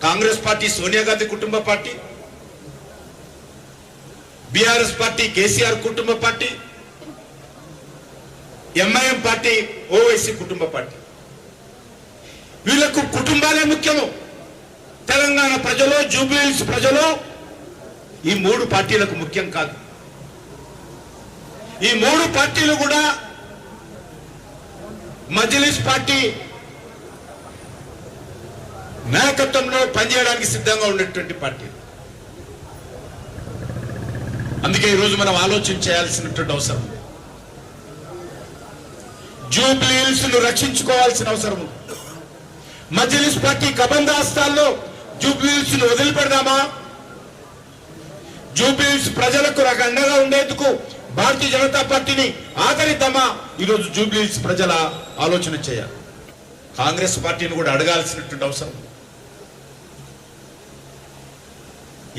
Congress party Sonia Gandhi కుటుంబ party, BRS party KCR కుటుంబ party, MIM party Owaisi కుటుంబ పార్టీ. వీళ్లకు కుటుంబాలే ముఖ్యము. తెలంగాణ ప్రజలు, జూబ్లీహిల్స్ ప్రజలు ఈ మూడు పార్టీలకు ముఖ్యం కాదు. ఈ మూడు పార్టీలు కూడా మజ్లిస్ పార్టీ నాయకత్వంలో పనిచేయడానికి సిద్ధంగా ఉన్నటువంటి పార్టీ. అందుకే ఈరోజు మనం ఆలోచన చేయాల్సినటువంటి అవసరం ఉంది. జూబ్లీహిల్స్ ను రక్షించుకోవాల్సిన అవసరం ఉంది. మజ్లిస్ పార్టీ కబంధాస్తాల్లో జూబ్లీహిల్స్ ను వదిలిపెడదామా? జూబ్లీహిల్స్ ప్రజలకు అండగా ఉండేందుకు భారతీయ జనతా పార్టీని ఆదరిద్దామా? ఈరోజు జూబ్లీహిల్స్ ప్రజల ఆలోచన చేయాలి. కాంగ్రెస్ పార్టీని కూడా అడగాల్సినటువంటి అవసరం.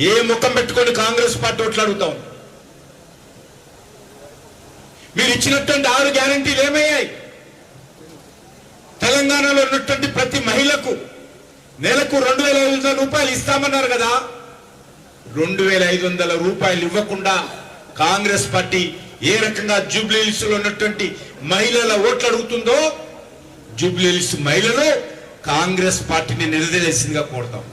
ఏ ముఖం పెట్టుకొని కాంగ్రెస్ పార్టీ ఓట్లు అడుగుతాం? మీరు ఇచ్చినటువంటి 6 గ్యారంటీలు ఏమయ్యాయి? తెలంగాణలో ఉన్నటువంటి ప్రతి మహిళకు నెలకు 2,500 రూపాయలు ఇస్తామన్నారు కదా. 2,500 రూపాయలు ఇవ్వకుండా కాంగ్రెస్ పార్టీ ఏ రకంగా జూబ్లీహిల్స్ లో ఉన్నటువంటి మహిళల ఓట్లు అడుగుతుందో, జూబ్లీహిల్స్ మహిళలు కాంగ్రెస్ పార్టీని నిలదీయాల్సిందిగా కోరుతాం.